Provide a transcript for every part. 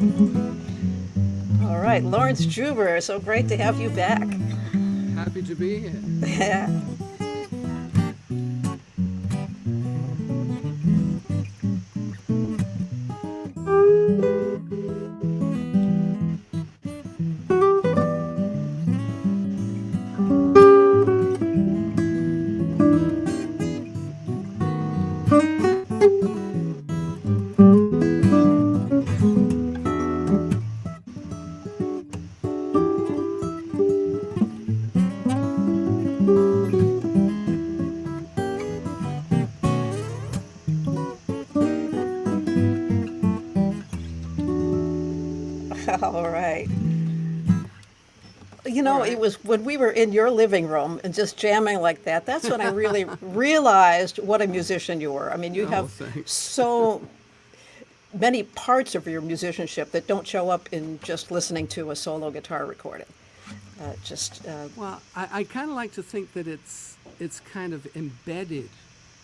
All right, Laurence Juber, so great to have you back. Happy to be here. Yeah. All right. You All know, it right. was when we were in your living room and just jamming like that, that's when I really realized what a musician you were. I mean, you Oh, have thanks. so many parts of your musicianship that don't show up in just listening to a solo guitar recording. Just Well, I kind of like to think that it's kind of embedded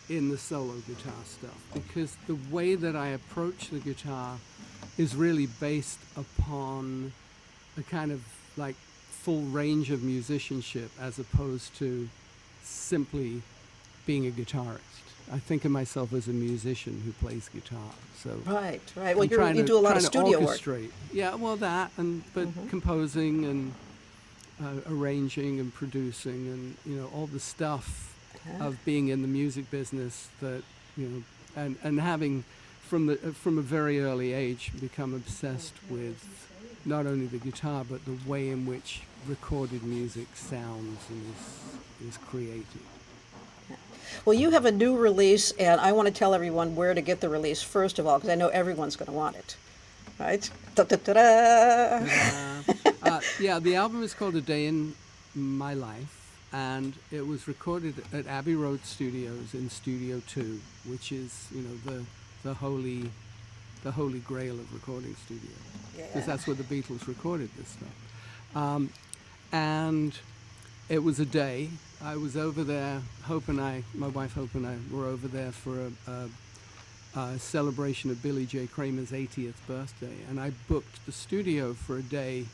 in the solo guitar stuff because the way that I approach the guitar is really based upon a kind of like full range of musicianship as opposed to simply being a guitarist. I think of myself as a musician who plays guitar. So right, right. Well, I'm trying you to do a lot of trying to studio work. orchestrate. Yeah, well that and but composing and arranging and producing and all the stuff of being in the music business that and having from a very early age become obsessed with not only the guitar but the way in which recorded music sounds and is created. Well, you have a new release, and I want to tell everyone where to get the release first of all, because I know everyone's going to want it. Right? Da-da-da-da. Yeah, the album is called A Day in My Life, and it was recorded at Abbey Road Studios in Studio 2, which is, the holy grail of recording studios, because Yeah. that's where the Beatles recorded this stuff. And it was a day. I was over there. My wife Hope and I were over there for a celebration of Billy J. Kramer's 80th birthday, and I booked the studio for a day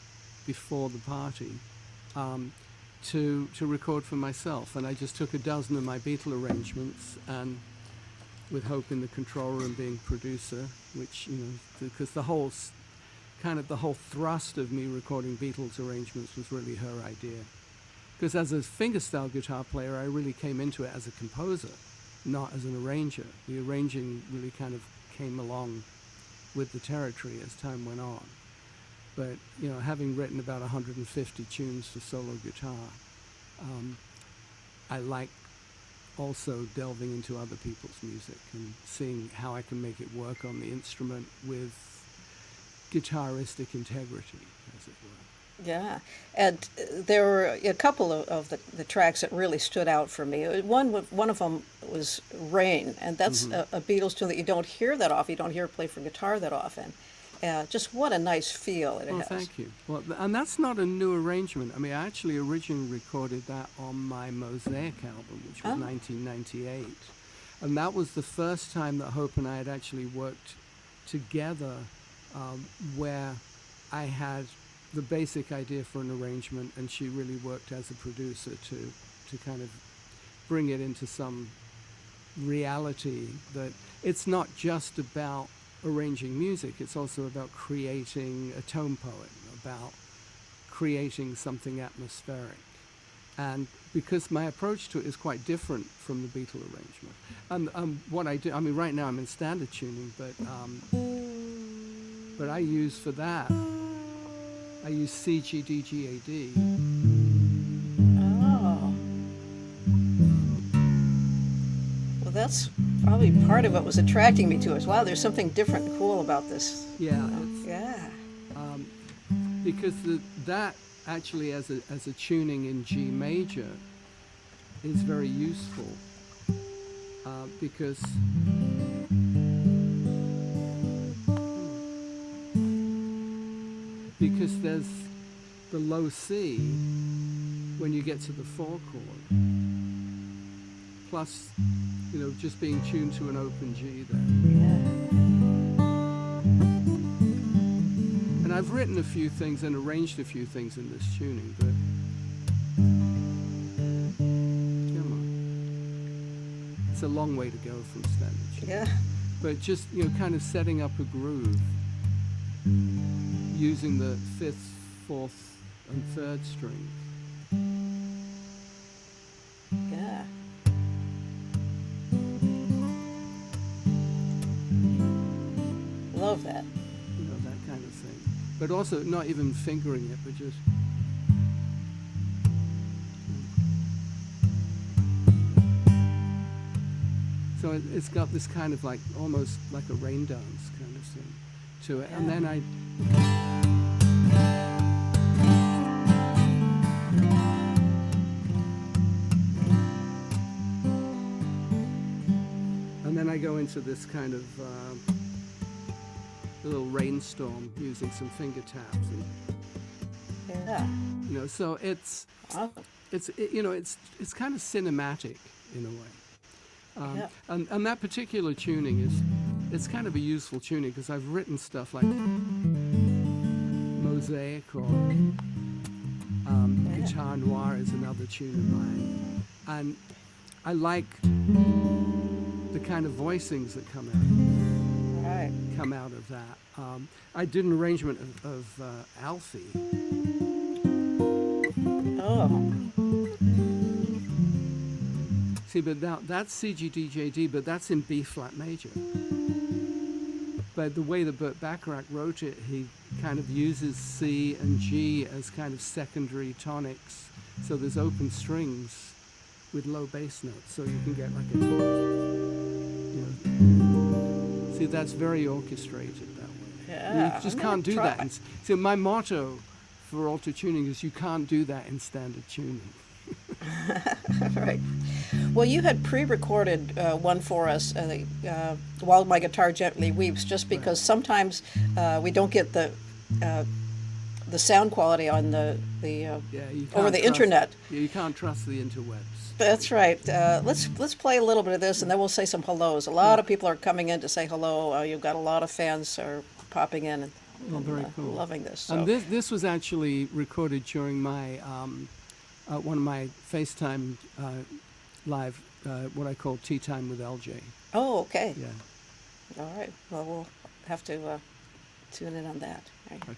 before the party to record for myself. And I just took a dozen of my Beatle arrangements, and with Hope in the control room being producer, which because the whole thrust of me recording Beatles arrangements was really her idea. Because as a fingerstyle guitar player, I really came into it as a composer, not as an arranger. The arranging really kind of came along with the territory as time went on. But, having written about 150 tunes for solo guitar, I like also delving into other people's music and seeing how I can make it work on the instrument with guitaristic integrity, as it were. Yeah, and there were a couple of the tracks that really stood out for me. One of them was "Rain," and that's a Beatles tune that you don't hear that often. You don't hear it played for guitar that often. Just what a nice feel it Oh, has. thank you. Well, and that's not a new arrangement. I mean, I actually originally recorded that on my Mosaic album, which was 1998. And that was the first time that Hope and I had actually worked together where I had the basic idea for an arrangement, and she really worked as a producer to kind of bring it into some reality that it's not just about arranging music, it's also about creating a tone poem, about creating something atmospheric. And because my approach to it is quite different from the Beatle arrangement. And what I do, I mean, right now I'm in standard tuning, but I use for that, I use C, G, D, G, A, D. Oh, well, that's probably part of what was attracting me to it. Wow, there's something different and cool about this. Yeah, Yeah. because that actually as a tuning in G major is very useful because there's the low C when you get to the 4 chord, plus just being tuned to an open G there. Yeah. I've written a few things and arranged a few things in this tuning, but come on, it's a long way to go from standard tuning. Yeah. But just, kind of setting up a groove using the 5th, 4th, and 3rd strings. Yeah. Love that. That kind of thing. But also not even fingering it, but just. So it's got this kind of like, almost like a rain dance kind of thing to it. Yeah. And then I go into this kind of little rainstorm using some finger taps. And, Yeah. so it's Awesome. it's kind of cinematic in a way. Yeah. And that particular tuning it's kind of a useful tuning because I've written stuff like Mosaic or Guitar Noir is another tune of mine. And I like the kind of voicings that come out of that. I did an arrangement of Alfie. Oh. See, but now that's CGDJD, but that's in B flat major. But the way that Burt Bacharach wrote it, he kind of uses C and G as kind of secondary tonics. So there's open strings with low bass notes, so you can get like a, see, that's very orchestrated that way. Yeah. You just can't do that. So my motto for alto tuning is you can't do that in standard tuning. Right. Well, you had pre-recorded one for us, While My Guitar Gently Weeps, just because sometimes we don't get the sound quality on the over the internet. You can't trust the interwebs. That's right. Let's play a little bit of this, and then we'll say some hellos. A lot of people are coming in to say hello. You've got a lot of fans are popping in and very cool. loving this. So. And this was actually recorded during my one of my FaceTime live, what I call Tea Time with LJ. Oh, okay. Yeah. All right. Well, we'll have to tune in on that. Right. Okay.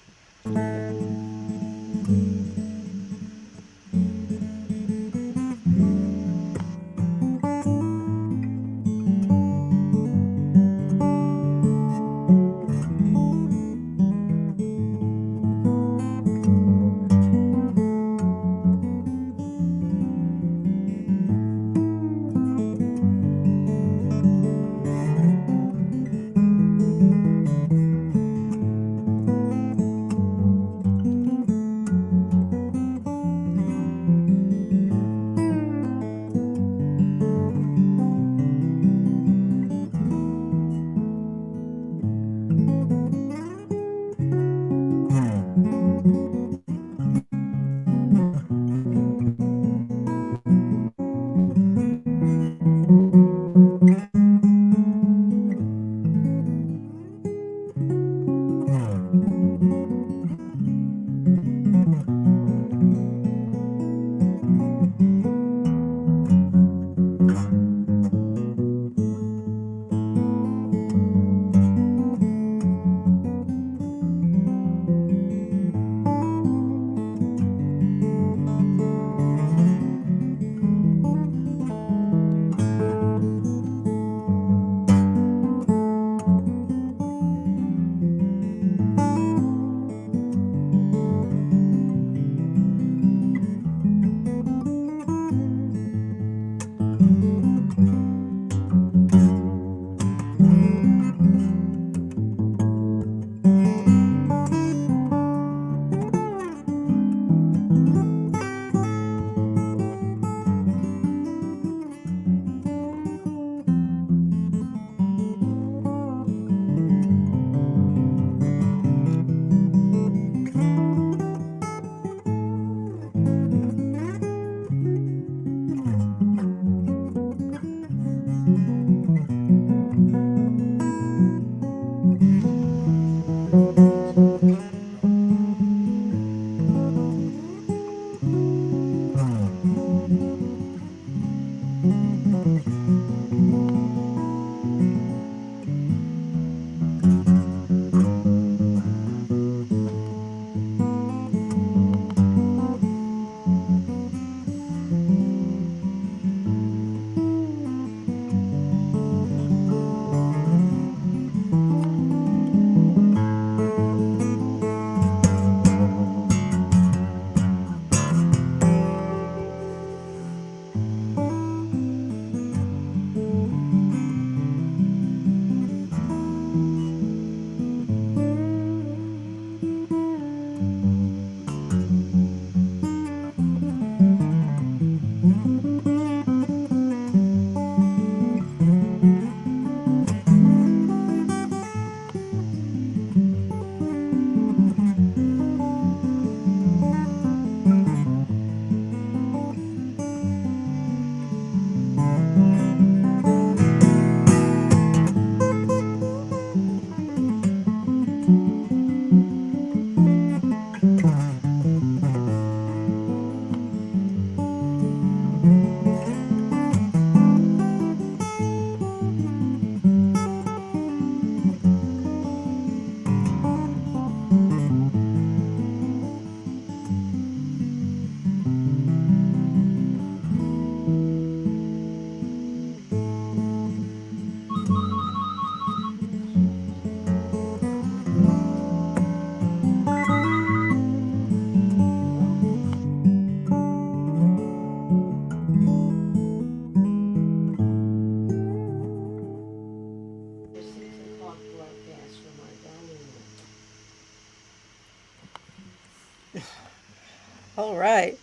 All right.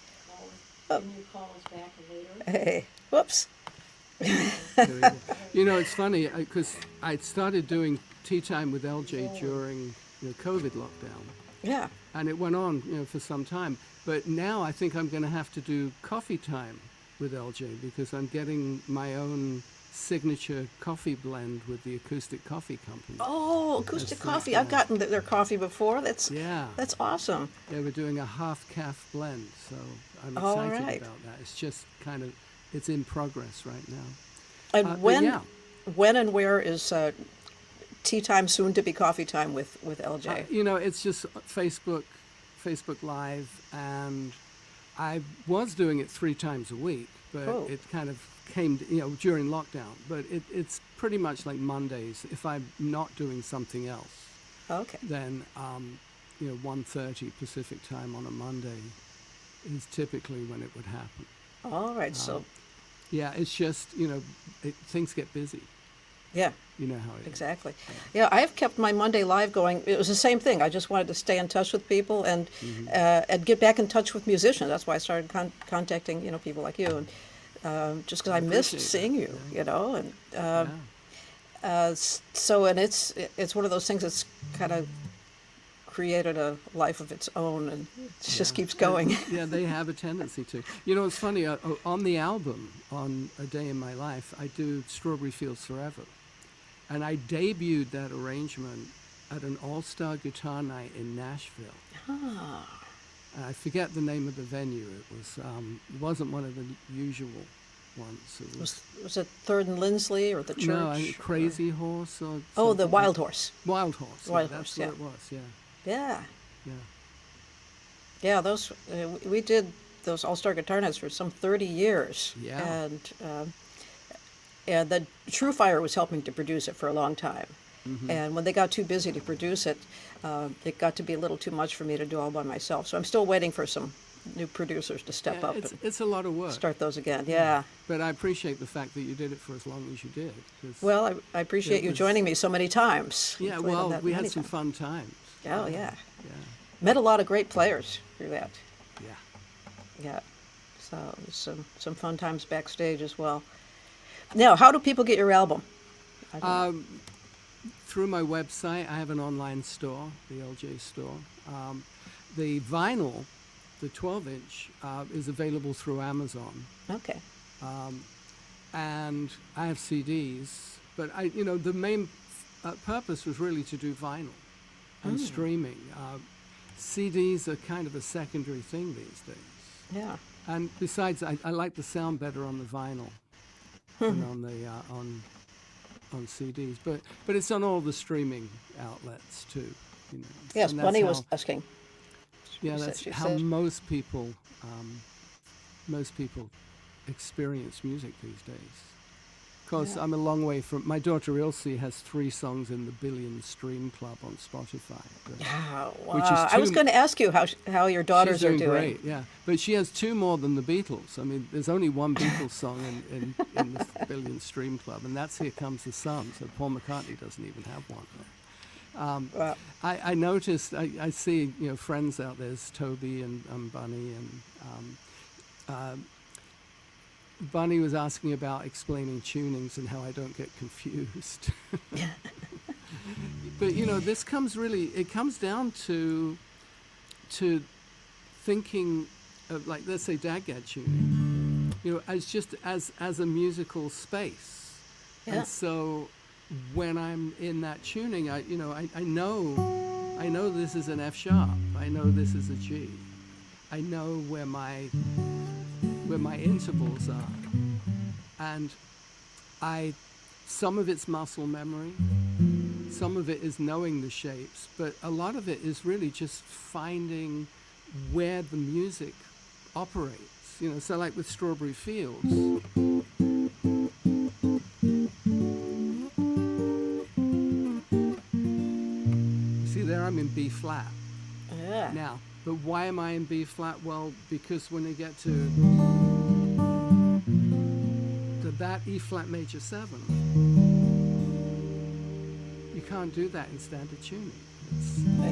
Can you call us back later? Hey, whoops. There we go. You know, it's funny because I started doing tea time with LJ during the COVID lockdown, Yeah. and it went on, for some time. But now I think I'm going to have to do coffee time with LJ because I'm getting my own signature coffee blend with the Acoustic Coffee Company. Oh, acoustic That's coffee. like, I've gotten their coffee before. Yeah. That's awesome. They were doing a half calf blend, so I'm All excited right. about that. It's just kind of, it's in progress right now. And But when yeah. when and where is tea time soon to be coffee time with LJ? It's just Facebook Live, and I was doing it 3 times a week, but Oh. it kind of came, during lockdown. But it's pretty much like Mondays. If I'm not doing something else, Okay. then 1:30 Pacific time on a Monday is typically when it would happen. All right. So, Yeah, it's just things get busy. yeah. You know how it is. Exactly. Yeah, I've kept my Monday Live going. It was the same thing. I just wanted to stay in touch with people and get back in touch with musicians. That's why I started contacting people like you, and just because I missed appreciate seeing that, you, and Yeah. so and it's one of those things that's kind of created a life of its own, and it just keeps going. Yeah, they have a tendency to. It's funny, on the album, on A Day in My Life, I do Strawberry Fields Forever. And I debuted that arrangement at an all-star guitar night in Nashville. Ah. And I forget the name of the venue. It wasn't one of the usual ones. It Was it Third and Lindsley or the church? No, Crazy Horse or Oh, the something. Wild Horse. Wild Horse. Wild yeah, that's Horse, what it was, yeah. Yeah. Yeah. Yeah, those we did those all-star guitar nights for some 30 years. Yeah. And the True Fire was helping to produce it for a long time. Mm-hmm. And when they got too busy to produce it, it got to be a little too much for me to do all by myself. So I'm still waiting for some new producers to step Yeah, up it's a lot of work. and start those again. Yeah. But I appreciate the fact that you did it for as long as you did. 'Cause Well, I appreciate It you was- joining me so many times. yeah, played on well, that we many had some times. fun times. Oh, yeah. Yeah, Met a lot of great players through that. yeah. Yeah. So some fun times backstage as well. Now, how do people get your album? Through my website, I have an online store, the LJ store. The vinyl, the 12-inch, is available through Amazon. Okay. And I have CDs, but the main purpose was really to do vinyl and streaming. CDs are kind of a secondary thing these days. Yeah. And besides, I like the sound better on the vinyl than on the on CDs. But it's on all the streaming outlets too. Yes, And that's Bunny how- was asking. Yeah, She that's said- how most people experience music these days. Because Yeah. I'm a long way from. My daughter Ilse has 3 songs in the Billion Stream Club on Spotify. But Oh, wow. Which is I was too- going to ask you how your daughters she's are doing. great, yeah. But she has 2 more than the Beatles. I mean, there's only one Beatles song in the Billion Stream Club, and that's Here Comes the Sun. So Paul McCartney doesn't even have one. Wow. I noticed, I see, friends out there, there's Toby and Bunny, and Bunny was asking about explaining tunings and how I don't get confused. But, this comes down to thinking of, like, let's say DAGAD tuning, as a musical space. Yeah. And so when I'm in that tuning, I know this is an F sharp. I know this is a G. I know where my intervals are. And some of it's muscle memory, some of it is knowing the shapes, but a lot of it is really just finding where the music operates. So like with Strawberry Fields, see there I'm in B flat. Yeah. Now, but why am I in B flat? Well, because when you get to that E flat major 7, you can't do that in standard tuning.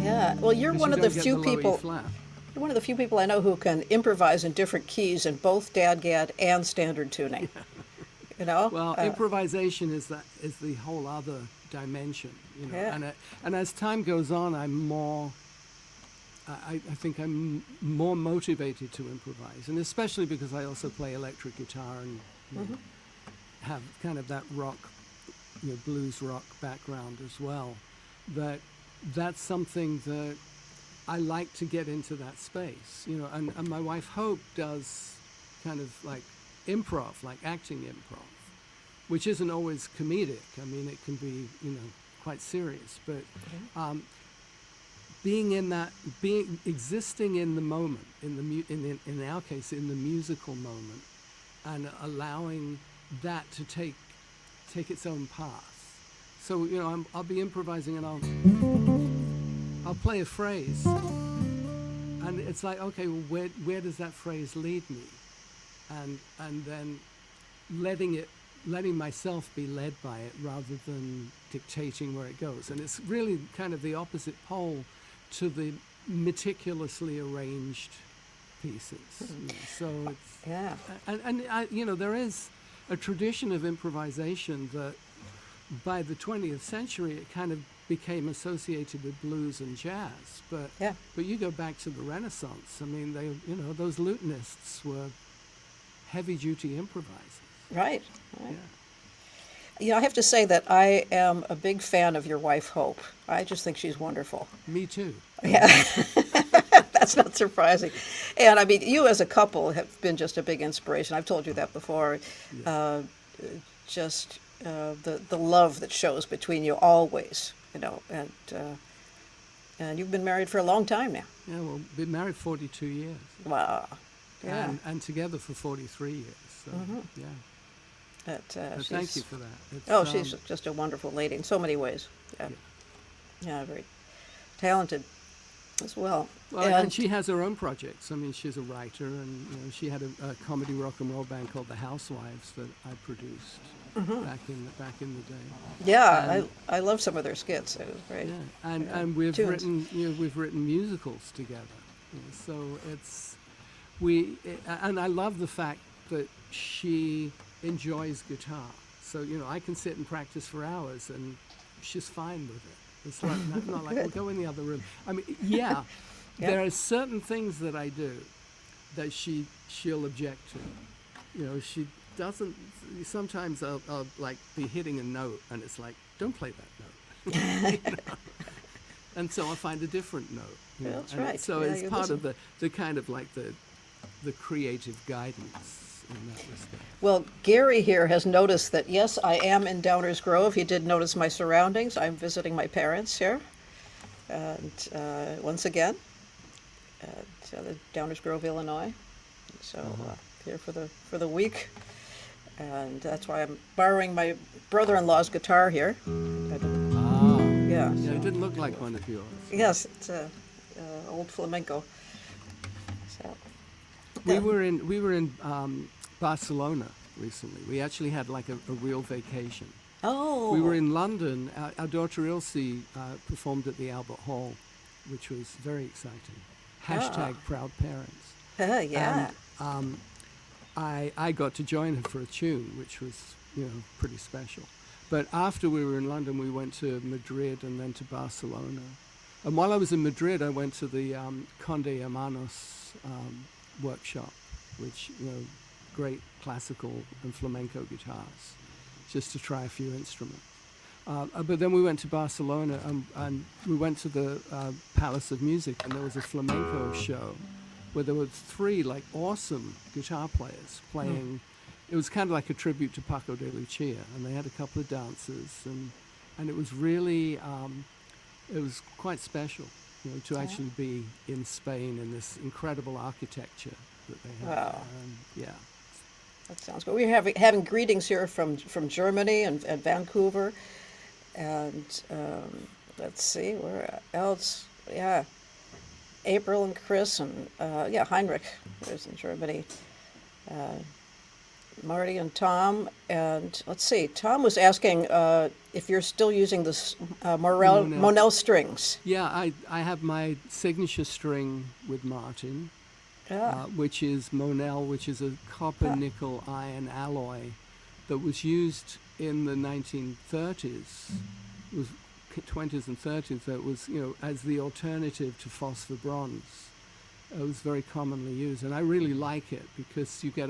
Yeah. Well, you're Because one you of the don't get few the low E people. flat. You're one of the few people I know who can improvise in different keys in both dadgad and standard tuning. You know? Well, improvisation is the whole other dimension, you know. Yeah. And as time goes on, I think I'm more motivated to improvise, and especially because I also play electric guitar and have kind of that rock, blues rock background as well. That's something that I like to get into that space, you know. And my wife Hope does kind of like improv, like acting improv, which isn't always comedic. I mean, it can be, quite serious, but existing in the moment, in our case, in the musical moment, and allowing that to take its own path. So, I'll be improvising and I'll play a phrase, and it's like, okay, well, where does that phrase lead me? And then letting myself be led by it rather than dictating where it goes. And it's really kind of the opposite pole to the meticulously arranged pieces. So it's, Yeah. And there is a tradition of improvisation that by the 20th century it kind of became associated with blues and jazz. But you go back to the Renaissance, I mean, those lutenists were heavy-duty improvisers. Right. Yeah. I have to say that I am a big fan of your wife, Hope. I just think she's wonderful. Me too. Yeah. That's not surprising. And I mean, you as a couple have been just a big inspiration. I've told you that before. Yeah. The love that shows between you always, and you've been married for a long time now. Yeah, well, been married 42 years. Wow. Yeah. And together for 43 years. So, yeah. But thank you for that. She's just a wonderful lady in so many ways. Yeah, very talented as well. Well, and she has her own projects. I mean, she's a writer, and she had a comedy rock and roll band called the Housewives that I produced back in the day. Yeah, I love some of their skits. It was great. Yeah, and we've written musicals together. So and I love the fact that she enjoys guitar. So I can sit and practice for hours, and she's fine with it. It's like not like, we'll go in the other room. I mean, there are certain things that I do that she'll object to. She doesn't. Sometimes I'll like be hitting a note, and it's like, don't play that note. And so I'll find a different note. That's right. So it's part of the kind of like the creative guidance. In that respect. Well, Gary here has noticed that, yes, I am in Downers Grove. He did notice my surroundings. I'm visiting my parents here. And once again, at Downers Grove, Illinois. So here for the week. And that's why I'm borrowing my brother-in-law's guitar here. Yeah, it didn't look like one of yours. Yes, it's old flamenco. So, we were in Barcelona recently. We actually had like a real vacation. Oh. We were in London. Our daughter Ilse performed at the Albert Hall, which was very exciting. Hashtag proud parents. Yeah. And, I got to join her for a tune, which was pretty special. But after we were in London, we went to Madrid and then to Barcelona. And while I was in Madrid, I went to the Conde Hermanos workshop, which great classical and flamenco guitars, just to try a few instruments. But then we went to Barcelona and we went to the Palace of Music, and there was a flamenco show where there were 3 like awesome guitar players playing. It was kind of like a tribute to Paco de Lucia, and they had a couple of dancers, and it was really it was quite special, to actually be in Spain in this incredible architecture that they have. Wow. Yeah. That sounds good. We're having greetings here from Germany and Vancouver, and let's see where else. Yeah, April and Chris and Heinrich is in Germany. Marty and Tom, and let's see. Tom was asking if you're still using the Monel strings. Yeah, I have my signature string with Martin, Yeah. which is Monel, which is a copper Ah. nickel iron alloy that was used in the 1930s. It was 20s and 30s. That was, as the alternative to phosphor bronze. It was very commonly used, and I really like it because you get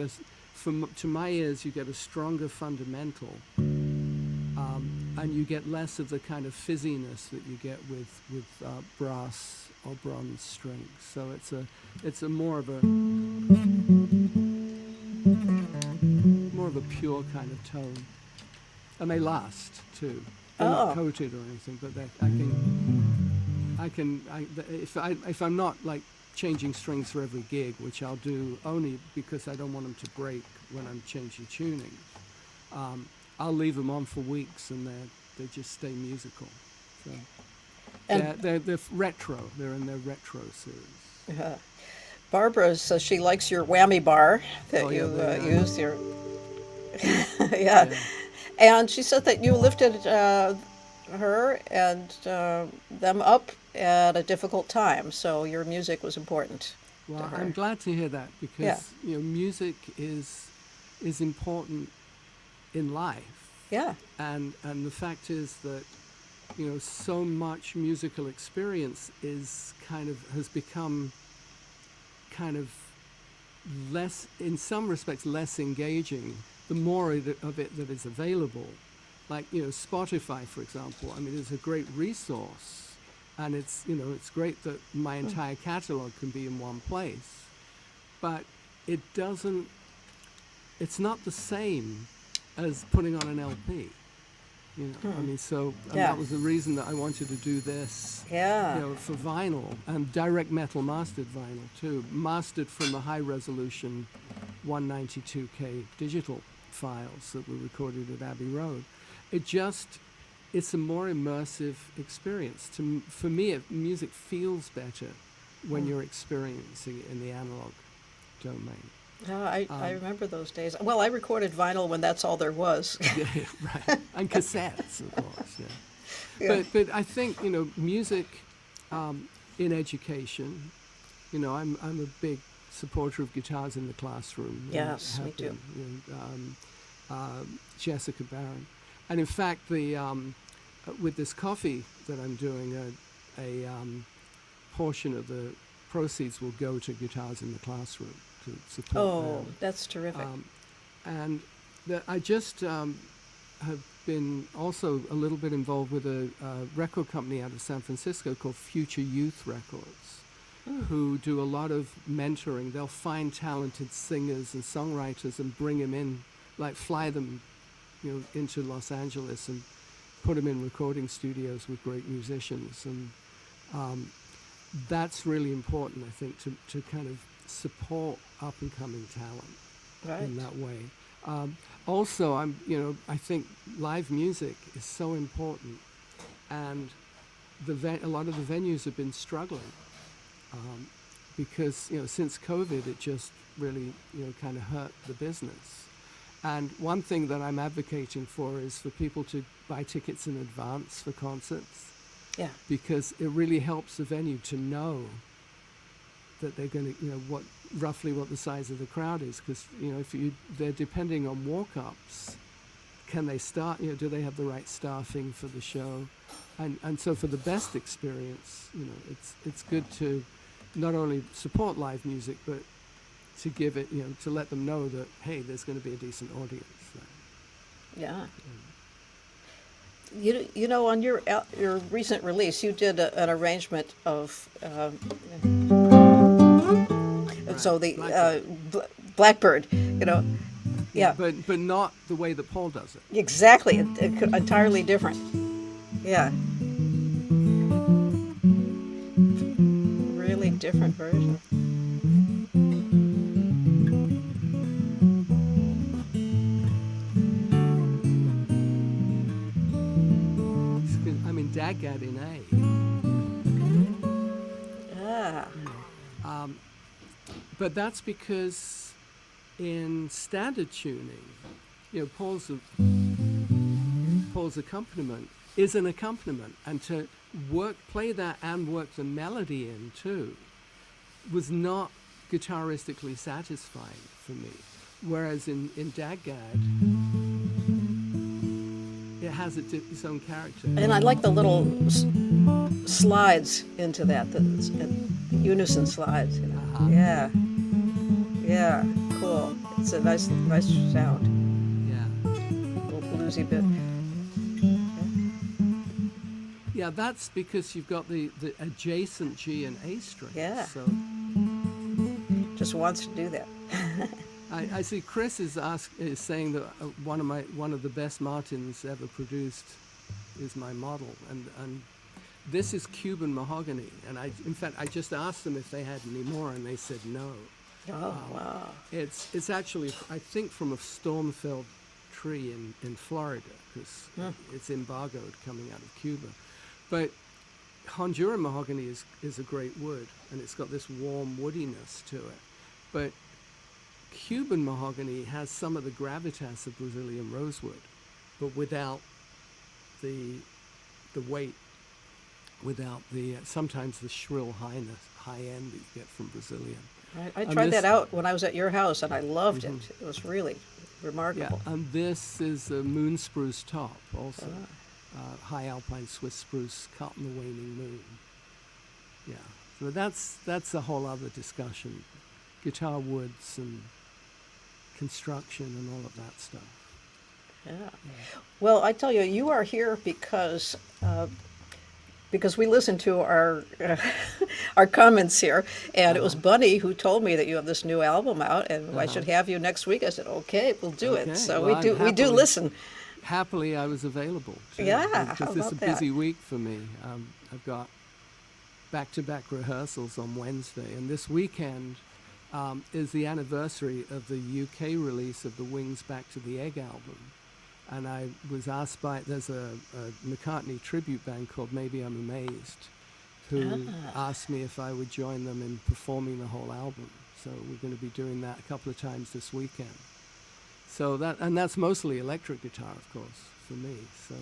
to my ears, you get a stronger fundamental, and you get less of the kind of fizziness that you get with brass or bronze strings. So it's a more of a pure kind of tone, and they last too. They're not coated or anything, but if I'm not like changing strings for every gig, which I'll do only because I don't want them to break when I'm changing tuning. I'll leave them on for weeks, and they just stay musical. So they're retro. They're in their retro series. Barbara says she likes your whammy bar that use. Your yeah. And she said that you lifted her and them up at a difficult time, so your music was important. Well, I'm glad to hear that because music is important in life. Yeah. And the fact is that so much musical experience has become kind of less, in some respects, less engaging. The more of it that is available, like Spotify, for example. I mean, it's a great resource, and it's great that my entire catalog can be in one place, but it's not the same as putting on an LP. I mean, that was the reason that I wanted to do this. For vinyl, and direct metal mastered vinyl too, mastered from the high resolution 192K digital files that were recorded at Abbey Road. It's a more immersive experience. For me, music feels better when you're experiencing it in the analog domain. I remember those days. Well, I recorded vinyl when that's all there was. Yeah, right. And cassettes, of course. Yeah. But I think music in education. I'm a big supporter of guitars in the classroom. Yes, me too. Jessica Barron, and in fact, with this coffee that I'm doing, a portion of the proceeds will go to guitars in the classroom to support them. That's terrific. And I just have been also a little bit involved with a record company out of San Francisco called Future Youth Records, who do a lot of mentoring. They'll find talented singers and songwriters and bring them in, like fly them, into Los Angeles and put them in recording studios with great musicians. And that's really important, I think, to kind of support up-and-coming talent in that way. Also, I think live music is so important, and a lot of the venues have been struggling because since COVID, it just really kind of hurt the business. And one thing that I'm advocating for is for people to buy tickets in advance for concerts. Yeah. Because it really helps the venue to know that they're going to, roughly what the size of the crowd is. Because, they're depending on walk-ups. Can they start, do they have the right staffing for the show? And so for the best experience, it's good to not only support live music, but to give it, to let them know that, hey, there's going to be a decent audience there. Yeah. On your recent release, you did an arrangement of so the Blackbird, yeah. But not the way that Paul does it. Exactly, entirely different. Yeah. Really different version. Dagad in A. But that's because in standard tuning, Paul's accompaniment is an accompaniment, and to play that and work the melody in too was not guitaristically satisfying for me. Whereas in Dagad, it has its own character. And I like the little slides into that, the unison slides. Yeah, yeah, cool. It's a nice sound. Yeah. A little bluesy bit. Yeah, that's because you've got the adjacent G and A strings. Yeah. So Just wants to do that. I see Chris is saying that one of the best Martins ever produced is my model, and this is Cuban mahogany. And in fact, I just asked them if they had any more, and they said no. Oh, wow. It's actually, I think, from a storm-felled tree in Florida, because it's embargoed coming out of Cuba. But Honduran mahogany is a great wood, and it's got this warm woodiness to it. But Cuban mahogany has some of the gravitas of Brazilian rosewood, but without the weight, without the sometimes the shrill high end that you get from Brazilian. I tried that out when I was at your house, and I loved it. It was really remarkable. Yeah, and this is a moon spruce top also. High alpine Swiss spruce caught in the waning moon. Yeah, so that's a whole other discussion. Guitar woods and construction and all of that stuff. Yeah. Well, I tell you, you are here because we listened to our our comments here, and it was Bunny who told me that you have this new album out, and I should have you next week. I said, okay, we'll do it. So well, we do listen. Happily, I was available. Too, yeah, because this is a busy week for me. I've got back-to-back rehearsals on Wednesday, and this weekend is the anniversary of the UK release of the Wings Back to the Egg album. And I was asked there's a McCartney tribute band called Maybe I'm Amazed, who asked me if I would join them in performing the whole album. So we're going to be doing that a couple of times this weekend. So that's mostly electric guitar, of course, for me. So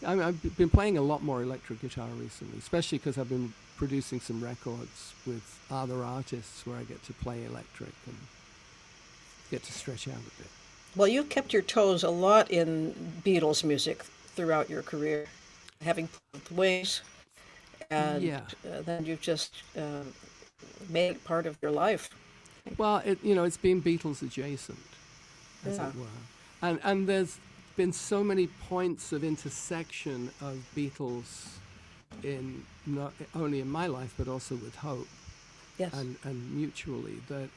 I've been playing a lot more electric guitar recently, especially because I've been producing some records with other artists where I get to play electric and get to stretch out a bit. Well, you kept your toes a lot in Beatles music throughout your career, having played with Wings, and then you've just made it part of your life. Well, it's been Beatles adjacent, as it were. And there's been so many points of intersection of Beatles in not only in my life but also with Hope, and mutually, that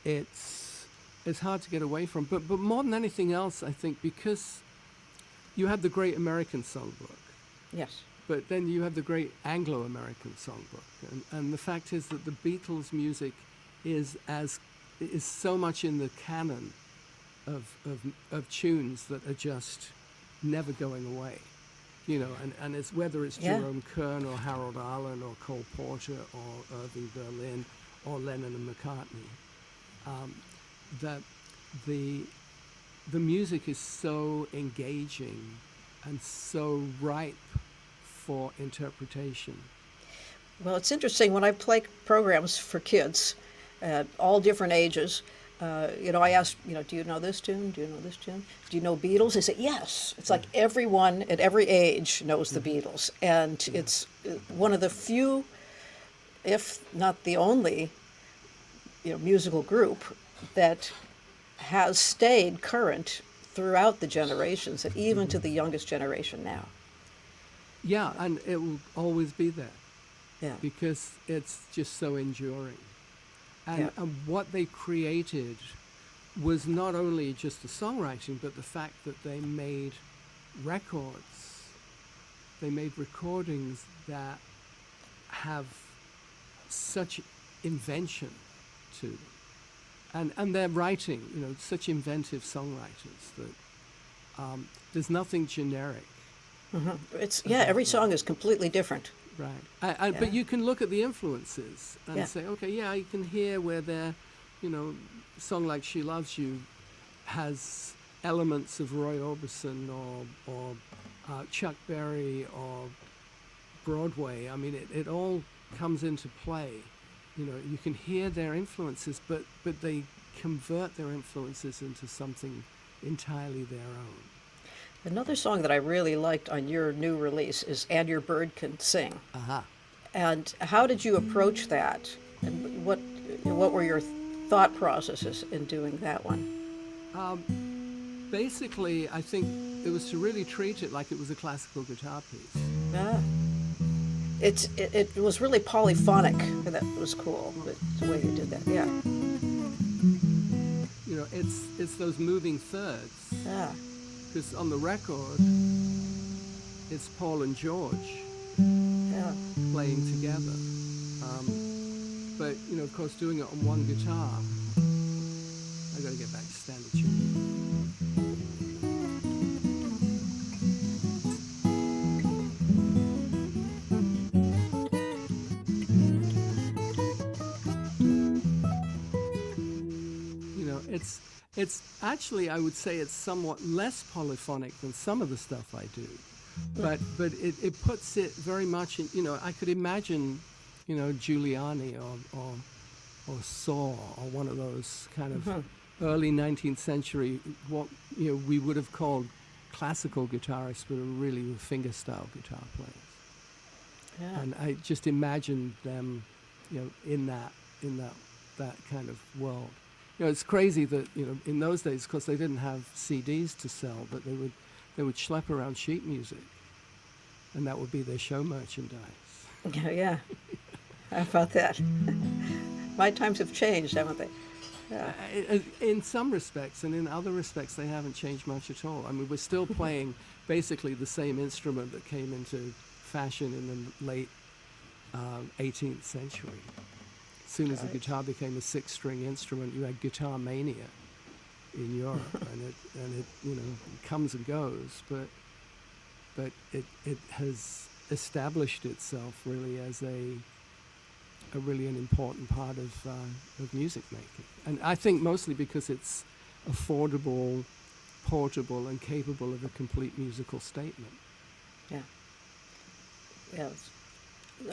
it's hard to get away from. But more than anything else, I think, because you have the great American songbook. Yes. But then you have the great Anglo-American songbook, and the fact is that the Beatles' music is so much in the canon of tunes that are just never going away, and it's whether it's Jerome Kern or Harold Arlen or Cole Porter or Irving Berlin or Lennon and McCartney, that the music is so engaging and so ripe for interpretation. Well, it's interesting when I play programs for kids at all different ages. I asked, do you know this tune? Do you know this tune? Do you know Beatles? They say, yes. It's like everyone at every age knows the Beatles. And it's one of the few, if not the only, musical group that has stayed current throughout the generations, and even to the youngest generation now. Yeah, and it will always be there. Yeah. Because it's just so enduring. And what they created was not only just the songwriting, but the fact that they made records. They made recordings that have such invention to them. And their writing, such inventive songwriters that there's nothing generic. Mm-hmm. Every song is completely different. Right. But you can look at the influences and say, okay, you can hear where they're a song like She Loves You has elements of Roy Orbison or Chuck Berry or Broadway. I mean, it all comes into play. You can hear their influences, but they convert their influences into something entirely their own. Another song that I really liked on your new release is "And Your Bird Can Sing." Aha. And how did you approach that? And what were your thought processes in doing that one? Basically, I think it was to really treat it like it was a classical guitar piece. Ah. It was really polyphonic. That was cool, the way you did that. Yeah. It's those moving thirds. Ah. Because on the record, it's Paul and George Yeah. playing together. But, of course, doing it on one guitar, I got to get back to standard tuning. It's actually, I would say it's somewhat less polyphonic than some of the stuff I do. But it puts it very much in, I could imagine, Giuliani or Saw or one of those kind of early 19th century, what we would have called classical guitarists, but really were fingerstyle guitar players. Yeah. And I just imagined them, in that kind of world. It's crazy that in those days, of course, they didn't have CDs to sell, but they would schlep around sheet music, and that would be their show merchandise. Yeah. How about that? My times have changed, haven't they? Yeah. In some respects, and in other respects, they haven't changed much at all. I mean, we're still playing basically the same instrument that came into fashion in the late 18th century. As soon as the guitar became a six-string instrument, you had guitar mania in Europe, and it comes and goes, but it has established itself really as a really an important part of music making, and I think mostly because it's affordable, portable, and capable of a complete musical statement. Yeah. Yes.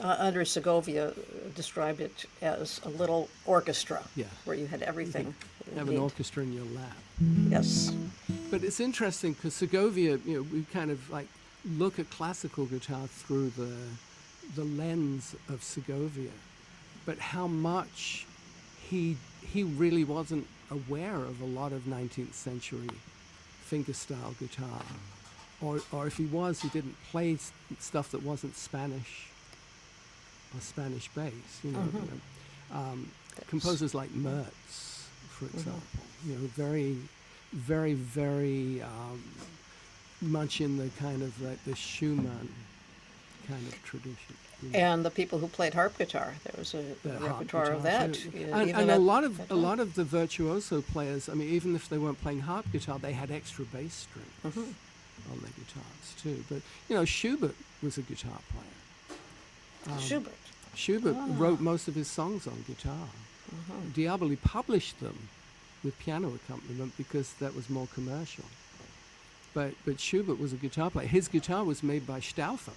Andres Segovia described it as a little orchestra, where you had everything. You have an orchestra in your lap. Yes. But it's interesting because Segovia, we kind of like look at classical guitar through the lens of Segovia, but how much he really wasn't aware of a lot of 19th century fingerstyle guitar, or if he was, he didn't play stuff that wasn't Spanish. Or Spanish bass, composers like Mertz, for example, very, very, very much in the kind of like the Schumann kind of tradition. And the people who played harp guitar, there was a repertoire of that. And a lot of the virtuoso players, I mean, even if they weren't playing harp guitar, they had extra bass strings on their guitars too. But Schubert was a guitar player. Schubert wrote most of his songs on guitar. Diaboli published them with piano accompaniment because that was more commercial. But Schubert was a guitar player. His guitar was made by Stauffer,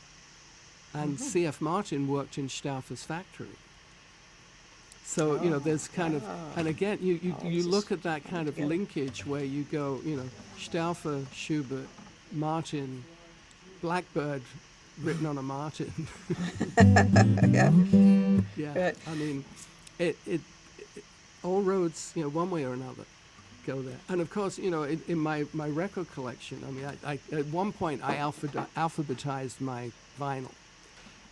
and C.F. Martin worked in Stauffer's factory. So there's kind of, and again you look at that kind of linkage where you go, Stauffer, Schubert, Martin, Blackbird. Written on a Martin. Yeah. I mean, it all roads, one way or another, go there. And of course, in my record collection, I mean, I at one point I alphabetized my vinyl,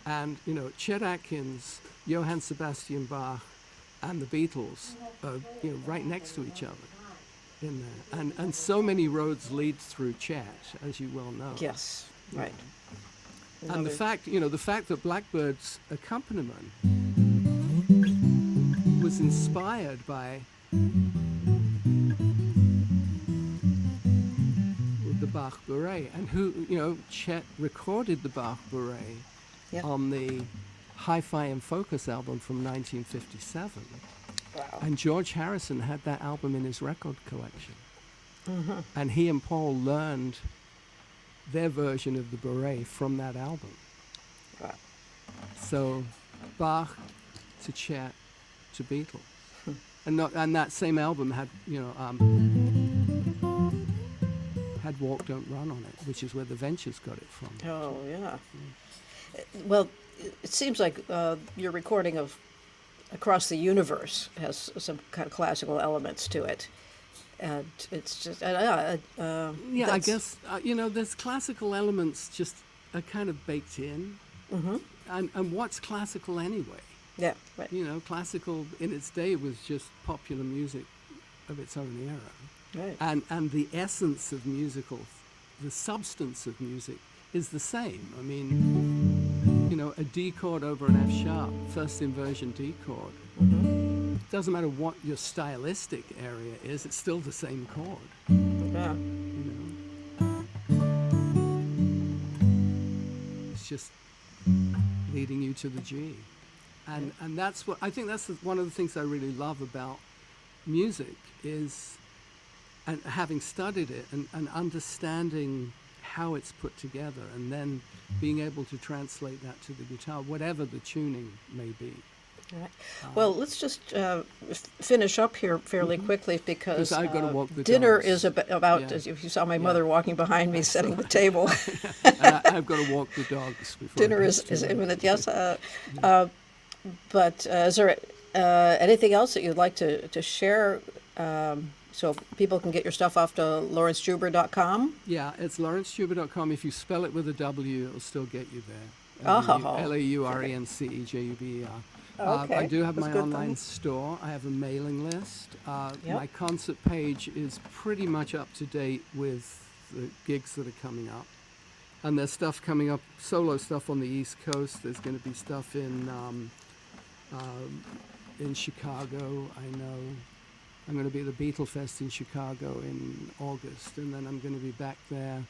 and Chet Atkins, Johann Sebastian Bach, and the Beatles are right next to each other in there, and so many roads lead through Chet, as you well know. Yes. Right. And the fact that Blackbird's accompaniment was inspired by the Bach Bourrée, and who, Chet recorded the Bach Bourrée on the Hi-Fi and Focus album from 1957. Wow. And George Harrison had that album in his record collection. And he and Paul learned their version of the Beret from that album. Wow. So Bach to Chet to Beatles. And that same album had, had Walk Don't Run on it, which is where the Ventures got it from. Oh, yeah. Well, it seems like your recording of Across the Universe has some kind of classical elements to it. And it's just, I that's- guess, there's classical elements just are kind of baked in. And what's classical anyway? Yeah, right. Classical in its day was just popular music of its own era. Right. And the essence of the substance of music is the same. I mean, a D chord over an F sharp, first inversion D chord. Doesn't matter what your stylistic area is, it's still the same chord. Yeah. It's just leading you to the G. And that's what I think that's one of the things I really love about music is, and having studied it and understanding how it's put together, and then being able to translate that to the guitar, whatever the tuning may be. Right. Well, let's just finish up here fairly quickly because I've got to walk the dinner dogs. is about, Yeah. as you saw my mother walking behind me, setting the table. And I've got to walk the dogs before Dinner it is gets too late. imminent, yes. But is there anything else that you'd like to share so people can get your stuff off to lawrencejuber.com? Yeah, it's laurencejuber.com. If you spell it with a W, it'll still get you there. Oh. Laurencejuber. Okay, I do have that's my good online then. store. I have a mailing list. Yep. My concert page is pretty much up to date with the gigs that are coming up. And there's stuff coming up, solo stuff on the East Coast. There's going to be stuff in Chicago, I know. I'm going to be at the Beatles Fest in Chicago in August, and then I'm going to be back there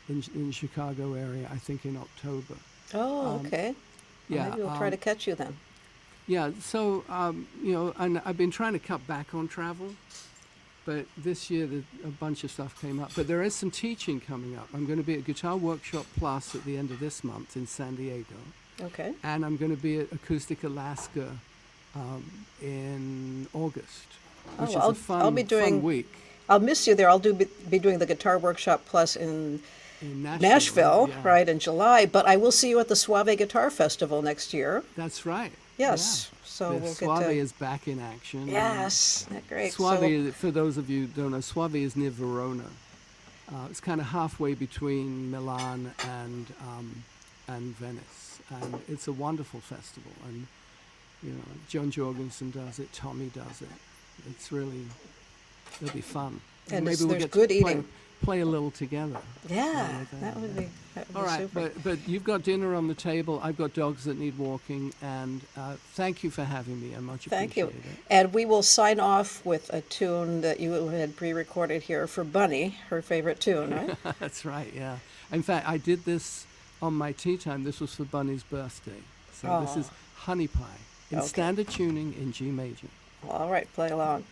in Chicago area, I think in October. Oh, okay. Yeah, Maybe we'll try to catch you then. Yeah, so, and I've been trying to cut back on travel, but this year a bunch of stuff came up. But there is some teaching coming up. I'm going to be at Guitar Workshop Plus at the end of this month in San Diego. Okay. And I'm going to be at Acoustic Alaska in August, which is a fun week. I'll miss you there. I'll be doing the Guitar Workshop Plus in Nashville, yeah. right, in July. But I will see you at the Suave Guitar Festival next year. That's right. Yes. Yeah. So we'll Suave get to... is back in action. Yes. Great. Suave, for those of you who don't know, Suave is near Verona. It's kind of halfway between Milan and Venice. And it's a wonderful festival. And, John Jorgensen does it, Tommy does it. It's really, it'll be fun. And maybe we'll there's get good to eating. play a little together. Yeah, that would be All right, super. but you've got dinner on the table. I've got dogs that need walking, and thank you for having me. I much Thank appreciate you. it. And we will sign off with a tune that you had pre-recorded here for Bunny, her favorite tune, right? That's right, yeah. In fact, I did this on my tea time. This was for Bunny's birthday. So this is Honey Pie in Okay. standard tuning in G major. All right, play along.